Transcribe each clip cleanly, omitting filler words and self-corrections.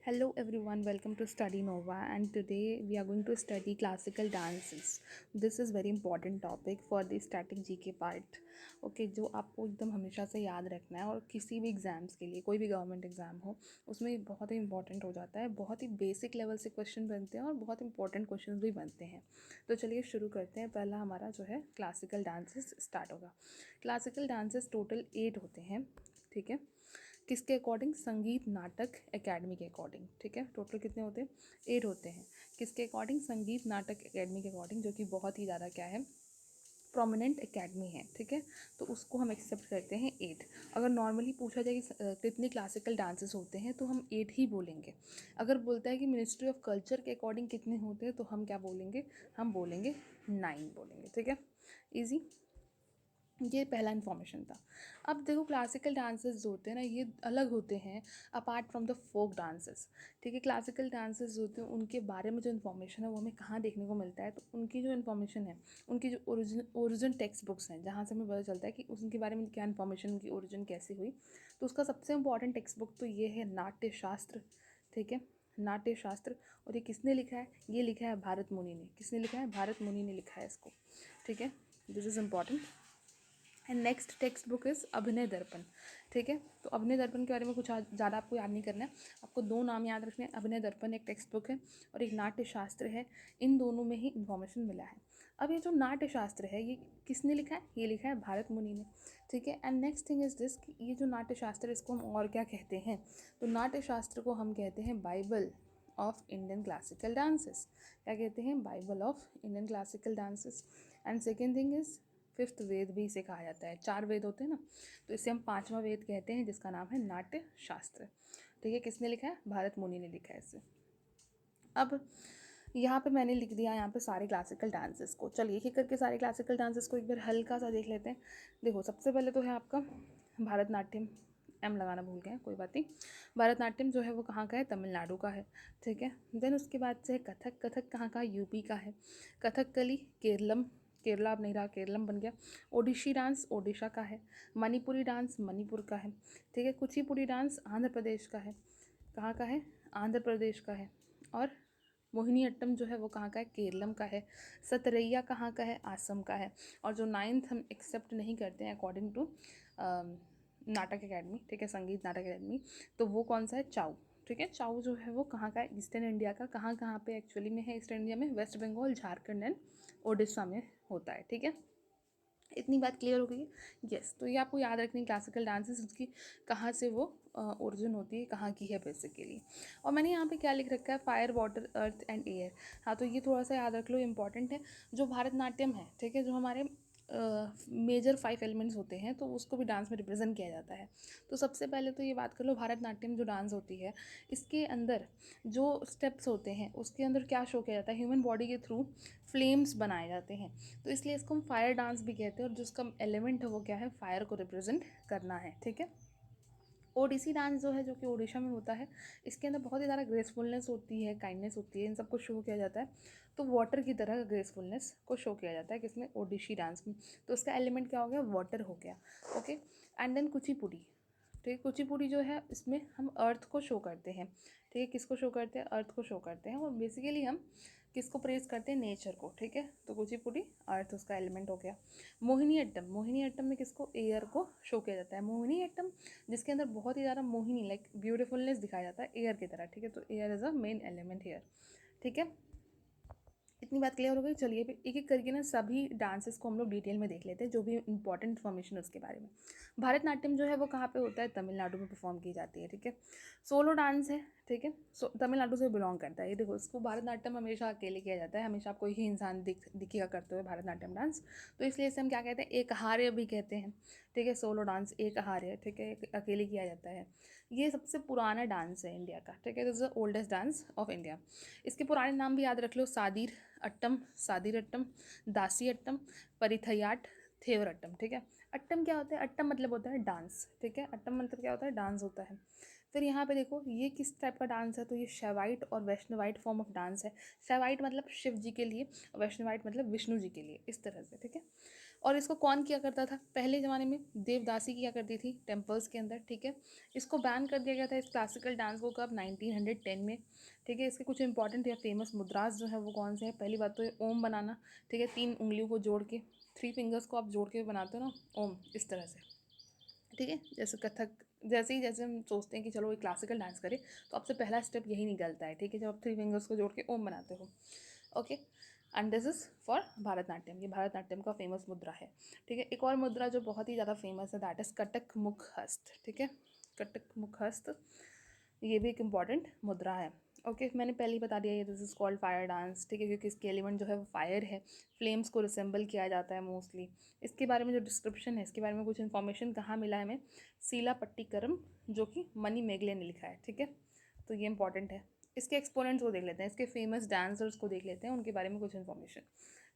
Hello everyone, welcome to Study Nova, and today we are going to study classical dances. This is very important topic for the static GK part. Okay, जो आपको एकदम हमेशा से याद रखना है और किसी भी एग्ज़ाम्स के लिए, कोई भी गवर्नमेंट एग्ज़ाम हो, उसमें बहुत ही इंपॉर्टेंट हो जाता है। बहुत ही बेसिक लेवल से क्वेश्चन बनते हैं और बहुत इंपॉर्टेंट क्वेश्चन भी बनते हैं। तो चलिए शुरू करते हैं। पहला हमारा जो है क्लासिकल डांसेस स्टार्ट होगा। क्लासिकल डांसेस टोटल 8 होते हैं, ठीक है। किसके अकॉर्डिंग? संगीत नाटक एकेडमी के अकॉर्डिंग, ठीक है। टोटल कितने होते हैं? 8 होते हैं। किसके अकॉर्डिंग? संगीत नाटक एकेडमी के अकॉर्डिंग, जो कि बहुत ही ज़्यादा क्या है, प्रोमिनेंट एकेडमी है, ठीक है। तो उसको हम एक्सेप्ट करते हैं 8। अगर नॉर्मली पूछा जाए कि कितने क्लासिकल डांसेस होते हैं तो हम 8 ही बोलेंगे। अगर बोलता है कि मिनिस्ट्री ऑफ कल्चर के अकॉर्डिंग कितने होते हैं तो हम क्या बोलेंगे? हम बोलेंगे 9 बोलेंगे, ठीक है। ईजी। ये पहला इन्फॉर्मेशन था। अब देखो, क्लासिकल डांसेस जो होते हैं ना, ये अलग होते हैं apart from the folk dances, ठीक है। क्लासिकल डांसेस जो होते हैं उनके बारे में जो इन्फॉर्मेशन है वो हमें कहाँ देखने को मिलता है? तो उनकी जो इन्फॉर्मेशन है, उनकी जो ओरिजिन टेक्स्ट बुक्स हैं, जहाँ से हमें पता चलता है कि उनके बारे में क्या इन्फॉर्मेशन, उनकी ओरिजिन कैसे हुई। तो उसका सबसे इंपॉर्टेंट टेक्स्ट बुक तो ये है नाट्य शास्त्र, ठीक है। नाट्य शास्त्र। और ये किसने लिखा है? ये लिखा है भारत मुनि ने। किसने लिखा है? भारत मुनि ने लिखा है इसको, ठीक है। This is important. And next text book is अभिनय दर्पण, ठीक है। तो अभिनय दर्पण के बारे में कुछ ज़्यादा आपको याद नहीं करना है। आपको 2 नाम याद रखने हैं। अभिनय दर्पण एक टेक्स्ट बुक है और एक नाट्य शास्त्र है। इन दोनों में ही इन्फॉर्मेशन मिला है। अब ये जो नाट्य शास्त्र है, ये किसने लिखा है? ये लिखा है भारत मुनि ने, ठीक है। And next thing is this कि ये जो नाट्य शास्त्र है, इसको हम और क्या कहते हैं? तो नाट्य शास्त्र को हम कहते हैं Bible of Indian classical dances. क्या कहते हैं? Bible of Indian classical dances. And second thing is, 5th वेद भी इसे कहा जाता है। 4 वेद होते हैं ना, तो इसे हम 5वां वेद कहते हैं, जिसका नाम है नाट्य शास्त्र, ठीक है। किसने लिखा है? भारत मुनि ने लिखा है इसे। अब यहाँ पे मैंने लिख दिया यहाँ पे सारे क्लासिकल डांसेस को। चलिए एक एक करके सारे क्लासिकल डांसेस को एक बार हल्का सा देख लेते हैं। देखो, सबसे पहले तो है आपका भरतनाट्यम। एम लगाना भूल गए, कोई बात नहीं। भरतनाट्यम जो है वो कहाँ का है? तमिलनाडु का है, ठीक है। देन उसके बाद से कथक। कथक कहाँ का? यूपी का है। कथकली केरलम, केरला अब नहीं रहा, केरलम बन गया। ओडिशी डांस ओडिशा का है। मणिपुरी डांस मणिपुर का है, ठीक है। कुचिपुड़ी डांस आंध्र प्रदेश का है। कहाँ का है? आंध्र प्रदेश का है। और मोहिनी अट्टम जो है वो कहाँ का है? केरलम का है। सतरैया कहाँ का है? आसम का है। और जो 9th हम एक्सेप्ट नहीं करते हैं अकॉर्डिंग टू नाटक एकेडमी, ठीक है, संगीत नाटक एकेडमी, तो वो कौन सा है? चाऊ, ठीक है। चाऊ जो है वो कहाँ का है? ईस्टर्न इंडिया का। कहाँ कहाँ पे एक्चुअली में है ईस्टर्न इंडिया में? वेस्ट बंगाल, झारखंड एंड ओडिशा में होता है, ठीक है। इतनी बात क्लियर हो गई है? यस। तो ये आपको याद रखनी, क्लासिकल डांसेस उसकी कहाँ से वो ओरिजिन होती है, कहाँ की है बेसिकली। और मैंने यहाँ पे क्या लिख रखा है? Fire, water, earth and air. हाँ, तो ये थोड़ा सा याद रख लो, इंपॉर्टेंट है। जो भारतनाट्यम है, ठीक है, जो हमारे मेजर 5 एलिमेंट्स होते हैं, तो उसको भी डांस में रिप्रेजेंट किया जाता है। तो सबसे पहले तो ये बात कर लो, भारतनाट्यम जो डांस होती है, इसके अंदर जो स्टेप्स होते हैं उसके अंदर क्या शो किया जाता है? ह्यूमन बॉडी के थ्रू फ्लेम्स बनाए जाते हैं, तो इसलिए इसको हम फायर डांस भी कहते हैं। और जो उसका एलिमेंट है वो क्या है? फायर को रिप्रेजेंट करना है, ठीक है। ओडिसी डांस जो है, जो कि ओडिशा में होता है, इसके अंदर बहुत ही ज़्यादा ग्रेसफुलनेस होती है, काइंडनेस होती है, इन सबको शो किया जाता है। तो वाटर की तरह ग्रेसफुलनेस को शो किया जाता है किसमें? ओडिसी डांस में। तो उसका एलिमेंट क्या हो गया? वाटर हो गया, ओके। एंड देन कुचिपुड़ी, ठीक है। कुचिपुड़ी जो है, इसमें हम अर्थ को शो करते हैं, ठीक है। किसको शो करते हैं? अर्थ को शो करते हैं। और बेसिकली हम किसको प्रेस करते हैं? नेचर को, ठीक है। तो कुचिपुड़ी अर्थ उसका एलिमेंट हो गया। मोहिनी अट्टम, मोहिनी अट्टम में किसको? एयर को शो किया जाता है। मोहिनी अट्टम जिसके अंदर बहुत ही ज़्यादा मोहिनी, लाइक ब्यूटीफुलनेस दिखाया जाता है एयर की तरह, ठीक है। तो air is a main element here, ठीक है। इतनी बात क्लियर हो गई। चलिए एक एक करके ना सभी डांसेस को हम लोग डिटेल में देख लेते हैं, जो भी इंपॉर्टेंट इन्फॉर्मेशन उसके बारे में। भारतनाट्यम जो है वो कहाँ पे होता है? तमिलनाडु में परफॉर्म की जाती है, ठीक है। सोलो डांस है, ठीक है। तमिलनाडु से बिलोंग करता है। ये देखो, इसको भारतनाट्यम हमेशा अकेले किया जाता है, हमेशा कोई ही इंसान दिखेगा करते हुए भारतनाट्यम डांस। तो इसलिए इसे हम क्या कहते हैं? एकहार्य भी कहते हैं, ठीक है। सोलो डांस एकहार्य, ठीक है, अकेले किया जाता है। ये सबसे पुराना डांस है इंडिया का, ठीक है। This is the oldest dance of India. इसके पुराने नाम भी याद रख लो, सादिर अट्टम, सादिर अट्टम, दासी अट्टम, परिथयाट, थेवर अट्टम, ठीक है। अट्टम क्या होता है? अट्टम मतलब होता है डांस, ठीक है। अट्टम मतलब क्या होता है? डांस होता है। फिर यहाँ पे देखो ये किस टाइप का डांस है, तो ये शैवाइट और वैष्णवाइट फॉर्म ऑफ डांस है। शैवाइट मतलब शिव जी के लिए, वैष्णवाइट मतलब विष्णु जी के लिए, इस तरह से, ठीक है। और इसको कौन किया करता था पहले ज़माने में? देवदासी किया करती थी टेम्पल्स के अंदर, ठीक है। इसको बैन कर दिया गया था इस क्लासिकल डांस को कब? 1910 में, ठीक है। इसके कुछ इंपॉर्टेंट या फेमस मुद्रास जो है वो कौन से हैं? पहली बात तो ये ओम बनाना, ठीक है, 3 उंगलियों को जोड़ के, 3 फिंगर्स को आप जोड़ के बनाते हो ना ओम, इस तरह से, ठीक है। जैसे कथक, जैसे हम सोचते हैं कि चलो ये क्लासिकल डांस करें, तो आपसे पहला स्टेप यही निकलता है, ठीक है, जब आप 3 फिंगर्स को जोड़ के ओम बनाते हो। Okay, and this is for Bharatanatyam, ये भरतनाट्यम का फेमस मुद्रा है, ठीक है। एक और मुद्रा जो बहुत ही ज़्यादा फेमस है, दैट इज़ कटक मुख हस्त, ठीक है। कटक मुख हस्त, ये भी एक इम्पॉर्टेंट मुद्रा है। ओके, मैंने पहले ही बता दिया ये this is called fire dance, ठीक है, क्योंकि इसके एलिमेंट जो है वो फायर है, फ्लेम्स को रिसेंबल किया जाता है मोस्टली। इसके बारे में जो डिस्क्रिप्शन है, इसके बारे में कुछ इन्फॉर्मेशन कहाँ मिला है हमें? सीला पट्टीकरम, जो कि मनी मेगले ने लिखा है, ठीक है। तो ये इंपॉर्टेंट है। इसके एक्सपोनेंट्स को देख लेते हैं, इसके फेमस डांसर्स को देख लेते हैं, उनके बारे में कुछ इन्फॉर्मेशन,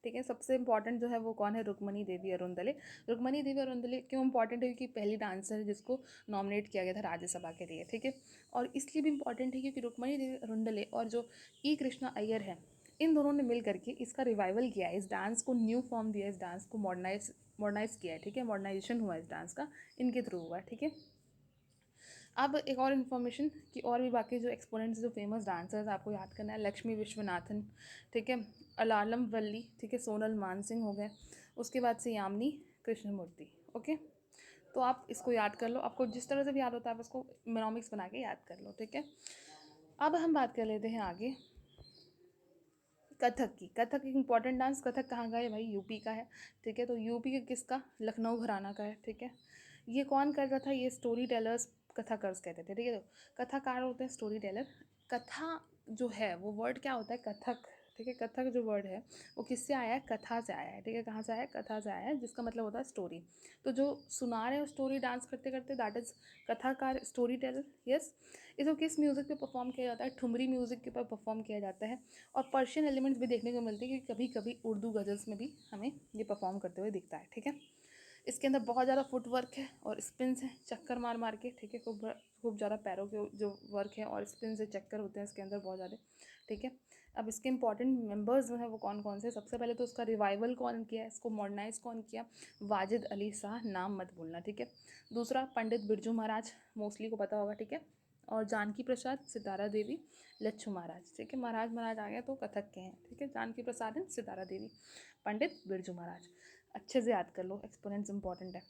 ठीक है। सबसे इंपॉर्टेंट जो है वो कौन है? रुक्मणी देवी अरुंदले। रुक्मणी देवी अरुंदले क्यों इंपॉर्टेंट है? क्योंकि पहली डांसर है जिसको नॉमिनेट किया गया था राज्यसभा के लिए, ठीक है। और इसलिए भी इंपॉर्टेंट है क्योंकि रुक्मणी देवी अरुंदले और जो ई कृष्णा अय्यर है, इन दोनों ने मिल करके इसका रिवाइवल किया है, इस डांस को न्यू फॉर्म दिया, इस डांस को मॉडर्नाइज किया है, ठीक है। मॉडर्नाइजेशन हुआ इस डांस का, इनके थ्रू हुआ है, ठीक है। अब एक और इन्फॉर्मेशन कि और भी बाकी जो एक्सपोनेंट्स जो फेमस डांसर्स आपको याद करना है, लक्ष्मी विश्वनाथन, ठीक है, अलालम वल्ली, ठीक है, सोनल मानसिंह हो गए, उसके बाद से यामिनी कृष्णमूर्ति। ओके, तो आप इसको याद कर लो, आपको जिस तरह से भी याद होता है आप इसको मेनोमिक्स बना के याद कर लो, ठीक है। अब हम बात कर लेते हैं आगे कथक की। कथक एक इंपॉर्टेंट डांस, कथक कहाँ का है भाई? यूपी का है, ठीक है। तो यूपी के किसका? लखनऊ घराना का है, ठीक है। ये कौन करता था? ये स्टोरी टेलर्स कथाकर्स कहते थे, ठीक है। तो कथाकार होते हैं स्टोरी टेलर। कथा जो है वो वर्ड क्या होता है? कथक, ठीक है। कथक जो वर्ड है वो किससे आया है? कथा से आया है, ठीक है। कहाँ से आया है? कथा से आया है, जिसका मतलब होता है स्टोरी। तो जो सुना रहे हो स्टोरी डांस करते करते, दैट इज़ कथाकार, स्टोरी टेलर, यस। इसको किस म्यूज़िक पे परफॉर्म किया जाता है? ठुमरी म्यूज़िक के ऊपर परफॉर्म किया जाता है। और पर्शियन एलिमेंट्स भी देखने को मिलते हैं, कि कभी कभी उर्दू गज़ल्स में भी हमें ये परफॉर्म करते हुए दिखता है, ठीक है। इसके अंदर बहुत ज़्यादा फुट वर्क है और स्पिन्स हैं, चक्कर मार मार के, ठीक है। खूब ज़्यादा पैरों के जो वर्क है और स्पिन से चक्कर होते हैं इसके अंदर बहुत ज़्यादा, ठीक है। अब इसके इंपॉर्टेंट मेंबर्स जो हैं वो कौन कौन से? सबसे पहले तो उसका रिवाइवल कौन किया, इसको मॉडर्नाइज कौन किया? वाजिद अली शाह, नाम मत भूलना, ठीक है। दूसरा पंडित बिरजू महाराज, मोस्टली को पता होगा, ठीक है। और जानकी प्रसाद, सितारा देवी, लच्छू महाराज, ठीक है। महाराज महाराज आ गया तो कथक के हैं, ठीक है। जानकी प्रसाद एंड सितारा देवी, पंडित बिरजू महाराज, अच्छे से याद कर लो, एक्सपोनेंट्स इंपॉर्टेंट है।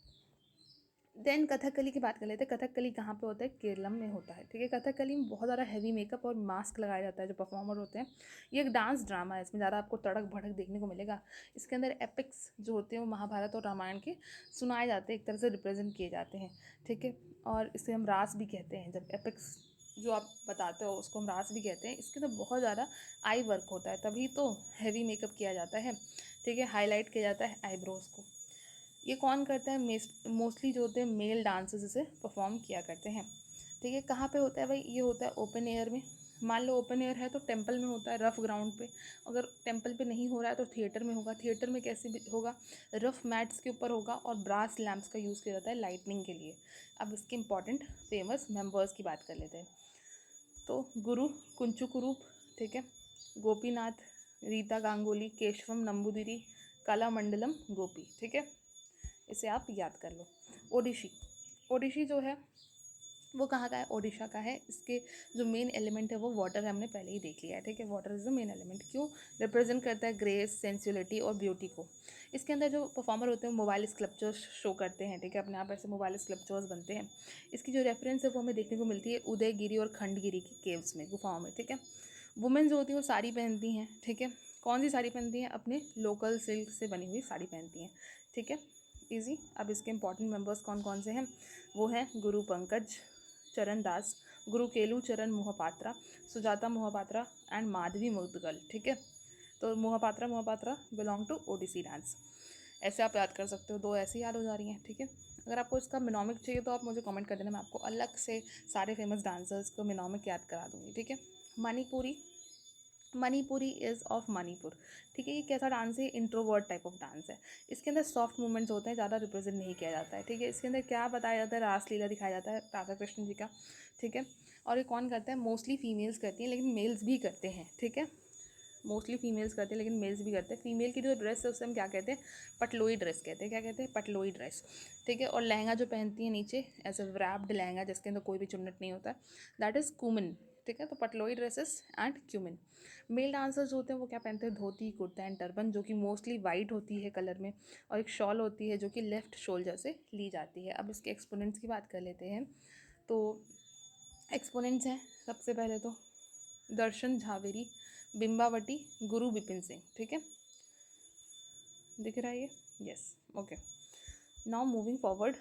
देन कथकली की बात कर लेते हैं। कथकली कहाँ पे होता है? केरलम में होता है, ठीक है। कथकली में बहुत ज़्यादा हैवी मेकअप और मास्क लगाया जाता है जो परफॉर्मर होते हैं। ये एक डांस ड्रामा है, इसमें ज़्यादा आपको तड़क भड़क देखने को मिलेगा। इसके अंदर एपिक्स जो होते हैं वो महाभारत और रामायण के सुनाए जाते हैं, एक तरह से रिप्रेजेंट किए जाते हैं, ठीक है। और इसे हम रास भी कहते हैं, जब एपिक्स जो आप बताते हो उसको हम रास भी कहते हैं। इसके अंदर बहुत ज़्यादा आई वर्क होता है, तभी तो हैवी मेकअप किया जाता है, ठीक है। हाईलाइट किया जाता है आईब्रोज को। ये कौन करता है? मोस्टली जो होते हैं मेल डांसर्स इसे परफॉर्म किया करते हैं, ठीक है। कहाँ पे होता है भाई? ये होता है ओपन एयर में। मान लो ओपन एयर है तो टेंपल में होता है, रफ ग्राउंड पे। अगर टेंपल पे नहीं हो रहा है तो थिएटर में होगा। थिएटर में कैसे भी होगा? रफ मैट्स के ऊपर होगा और ब्रास लैम्प्स का यूज़ किया जाता है लाइटनिंग के लिए। अब इसके इंपॉर्टेंट फेमस मेंबर्स की बात कर लेते हैं। तो गुरु कुंचु कुरूप, ठीक है, गोपीनाथ, रीता गांगुली, केशवम नंबूदिरी, कलामंडलम गोपी, ठीक है। इसे आप याद कर लो। ओडिशी, ओडिशी जो है वो कहाँ का है? ओडिशा का है। इसके जो मेन एलिमेंट है वो वाटर है, हमने पहले ही देख लिया है, ठीक है। Water is the main element. क्यों? रिप्रेजेंट करता है ग्रेस, सेंसुअलिटी और ब्यूटी को। इसके अंदर जो परफॉर्मर होते हैं मोबाइल स्कल्पचर्स शो करते हैं, ठीक है। अपने आप ऐसे मोबाइल स्कल्पचर्स बनते हैं। इसकी जो रेफरेंस है वो हमें देखने को मिलती है उदयगिरी और खंडगिरी की केव्स में, गुफाओं में, ठीक है। वुमेन जो होती हैं वो साड़ी पहनती हैं, ठीक है। कौन सी साड़ी पहनती हैं? अपने लोकल सिल्क से बनी हुई साड़ी पहनती हैं, ठीक है। ईजी। अब इसके इंपॉर्टेंट मेंबर्स कौन कौन से हैं? वो हैं गुरु पंकज चरण दास, गुरु केलू चरण मोहपात्रा, सुजाता मोहपात्रा एंड माधवी मुदगल, ठीक है। तो Mohapatra belong to Odissi dance. ऐसे आप याद कर सकते हो, दो ऐसे याद हो जा रही हैं, ठीक है। अगर आपको इसका मिनोमिक चाहिए तो आप मुझे कमेंट कर देना, मैं आपको अलग से सारे फेमस डांसर्स को मिनोमिक याद करा दूँगी, ठीक है। Manipuri, Manipuri is of Manipur. ठीक है, ये कैसा डांस है? इंट्रोवर्ट टाइप ऑफ डांस है। इसके अंदर सॉफ्ट मूवमेंट्स होते हैं, ज़्यादा रिप्रेजेंट नहीं किया जाता है। ठीक है, इसके अंदर क्या बताया जाता है? रासलीला दिखाया जाता है राधा कृष्ण जी का। ठीक है, और ये कौन करता है? मोस्टली फीमेल्स करती हैं, लेकिन मेल्स भी करते हैं। ठीक है, मोस्टली फीमेल्स करते हैं लेकिन मेल्स भी करते हैं। फीमेल की जो ड्रेस है उसे हम क्या कहते हैं? पटलोई ड्रेस कहते हैं। क्या कहते हैं? पटलोई ड्रेस। ठीक है, और लहंगा जो पहनती है नीचे ऐसे व्रैप्ड लहंगा जिसके अंदर कोई भी चुन्नट नहीं होता है, दैट इज़ कुमिन। ठीक है, तो पटलोई dresses and cumin. Male dancers जो होते हैं वो क्या पहनते हैं? धोती, कुर्ता एंड टर्बन, जो कि मोस्टली वाइट होती है कलर में, और एक शॉल होती है जो कि लेफ्ट शोल्डर से ली जाती है। अब इसके एक्सपोनेंट्स की बात कर लेते हैं। तो एक्सपोनेंट्स हैं सबसे पहले तो दर्शन झावेरी, बिंबावटी, गुरु बिपिन सिंह। ठीक है, दिख रहा है ये? Yes, okay. Now moving forward,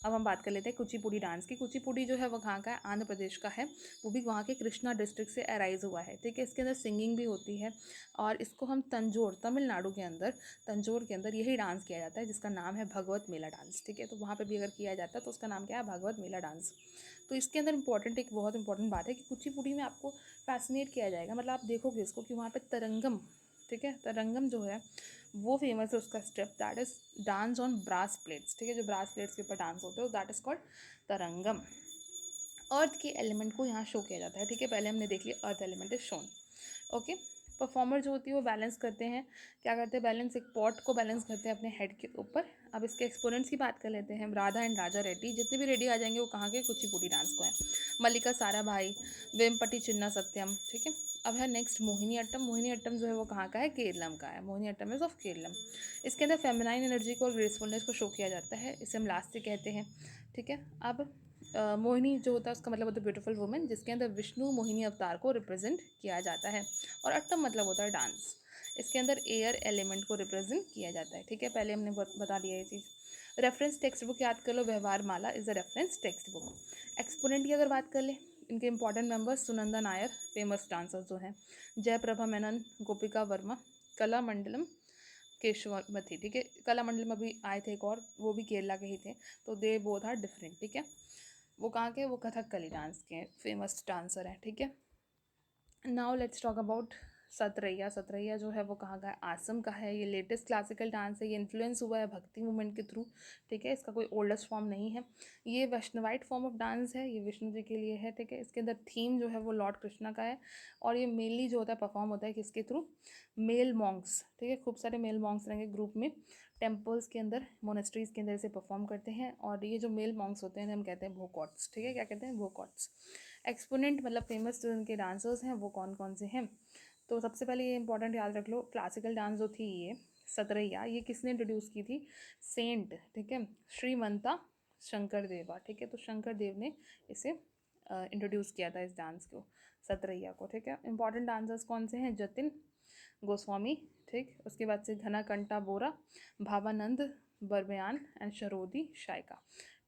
अब हम बात कर लेते हैं कुचिपुड़ी डांस की। कुचिपुड़ी जो है वो कहाँ का है? आंध्र प्रदेश का है। वो भी वहाँ के कृष्णा डिस्ट्रिक्ट से अराइज हुआ है। ठीक है, इसके अंदर सिंगिंग भी होती है, और इसको हम तंजोर, तमिलनाडु के अंदर, तंजोर के अंदर यही डांस किया जाता है जिसका नाम है भगवत मेला डांस। ठीक है, तो वहाँ पर भी अगर किया जाता है तो उसका नाम क्या है? भगवत मेला डांस। तो इसके अंदर इंपॉर्टेंट, एक बहुत इंपॉर्टेंट बात है कि कुचिपुड़ी में आपको फैसिनेट किया जाएगा, मतलब आप देखोगे इसको कि वहाँ पर तरंगम, ठीक है, तरंगम जो है वो फेमस है उसका step, that is dance on brass plates. ठीक है, जो ब्रास प्लेट्स के ऊपर डांस होते हैं दैट इज कॉल्ड तरंगम। अर्थ के एलिमेंट को यहाँ शो किया जाता है। ठीक है, पहले हमने देख लिया earth element is shown. Okay, performer जो होती है वो बैलेंस करते हैं, क्या करते हैं? बैलेंस, एक पॉट को बैलेंस करते हैं अपने हेड के ऊपर। अब इसके एक्सपोनेंट्स की बात कर लेते हैं। राधा एंड राजा रेड्डी, जितने भी रेड्डी आ जाएंगे वो कहाँ के? कुचिपुड़ी डांस को हैं। मल्लिका साराभाई, वेमपटी चिन्ना सत्यम। ठीक है, अब है next Mohiniyattam. Mohiniyattam जो है वो कहाँ का है? केरलम का है। Mohiniyattam is of Keralam. इसके अंदर फेमिनाइन एनर्जी को और ग्रेसफुलनेस को शो किया जाता है, इसे हम लास्ट से कहते हैं। ठीक है, अब मोहिनी जो होता है उसका मतलब होता है ब्यूटीफुल वुमेन, जिसके अंदर विष्णु मोहिनी अवतार को रिप्रेजेंट किया जाता है। और अट्टम मतलब होता है डांस, इसके अंदर एयर एलिमेंट को रिप्रेजेंट किया जाता है। ठीक है, पहले हमने बता दिया ये चीज़। रेफरेंस टेक्स्ट बुक याद कर लो, Vyavaharamala is a reference text book. Exponent की अगर बात कर ले, इनके important members Sunanda Nair, famous dancers जो हैं, जयप्रभा मेनन, गोपिका वर्मा, कला मंडलम, केशवमथी। ठीक है, कला मंडलम अभी आए थे एक और, वो भी केरला के ही थे, तो दे बोथ आर डिफरेंट। ठीक है, वो कहाँ के? वो कथकली डांस के फेमस डांसर हैं। ठीक है, नाउ लेट्स टॉक अबाउट सतरैया। सतरैया जो है वो कहाँ का है? आसम का है। ये लेटेस्ट क्लासिकल डांस है, ये इन्फ्लुएंस हुआ है भक्ति मूवमेंट के थ्रू। ठीक है, इसका कोई ओल्डेस्ट फॉर्म नहीं है। ये वैष्णवाइट फॉर्म ऑफ डांस है, ये विष्णु जी के लिए है। ठीक है, इसके अंदर थीम जो है वो लॉर्ड कृष्णा का है, और ये मेनली जो होता है परफॉर्म होता है किसके थ्रू? Mail Monks. ठीक है, खूब सारे मेल मॉन्क्स रहेंगे ग्रुप में, टेम्पल्स के अंदर, मोनेस्ट्रीज के अंदर इसे परफॉर्म करते हैं, और ये जो मेल मॉन्क्स होते हैं हम कहते हैं भोकॉट्स। ठीक है, क्या कहते हैं? भोकॉट्स। एक्सपोनेंट मतलब फेमस जो इनके डांसर्स हैं वो कौन कौन से हैं? तो सबसे पहले ये इंपॉर्टेंट याद रख लो, क्लासिकल डांस जो थी ये सतरैया, ये किसने इंट्रोड्यूस की थी? सेंट, ठीक है, श्रीमंता शंकर देवा। ठीक है, तो शंकर देव ने इसे इंट्रोड्यूस किया था इस डांस को, सतरैया को। ठीक है, इंपॉर्टेंट डांसर्स कौन से हैं? जतिन गोस्वामी, ठीक, उसके बाद से घनाकंटा बोरा, भावानंद बर्मयान एंड शरोदी शायका।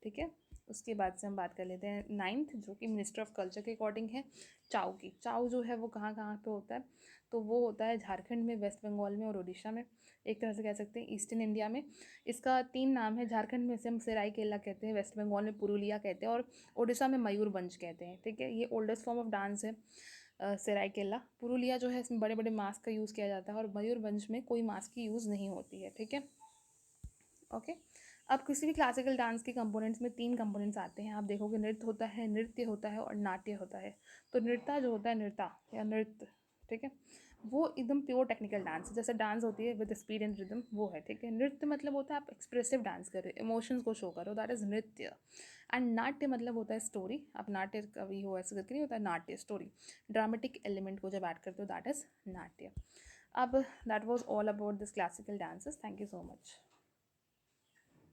ठीक है, उसके बाद से हम बात कर लेते हैं नाइन्थ, जो कि मिनिस्टर ऑफ कल्चर के अकॉर्डिंग है, चाउ की। चाउ जो है वो कहाँ कहाँ पे होता है? तो वो होता है झारखंड में, वेस्ट बंगाल में और उड़ीसा में, एक तरह से कह सकते हैं ईस्टर्न इंडिया में। इसका 3 नाम है, झारखंड में से हम सरायकेला कहते हैं, वेस्ट बंगाल में पुरुलिया कहते हैं, और उड़ीसा में मयूरभंज कहते हैं। ठीक है, ये ओल्डेस्ट फॉर्म ऑफ डांस है सरायकेला। पुरुलिया जो है इसमें बड़े बड़े मास्क का यूज़ किया जाता है, और मयूरभंज में कोई मास्क की यूज़ नहीं होती है। ठीक है, ओके। अब किसी भी क्लासिकल डांस के कंपोनेंट्स में 3 कंपोनेंट्स आते हैं, आप देखोगे नृत्य होता है, नृत्य होता है और नाट्य होता है। तो नृत्य जो होता है, नृत्य या नृत्य, ठीक है, वो एकदम प्योर टेक्निकल डांस, जैसे डांस होती है विद स्पीड एंड रिदम, वो है। ठीक है, नृत्य मतलब होता है आप एक्सप्रेसिव डांस कर रहे हो, इमोशंस को शो करो, दैट इज नृत्य। एंड नाट्य मतलब होता है स्टोरी, आप नाट्य कवि हो ऐसे करके नहीं होता है, नाट्य स्टोरी, ड्रामेटिक एलिमेंट को जब ऐड करते हो दैट इज नाट्य। अब that was all about this classical dances, thank you so much.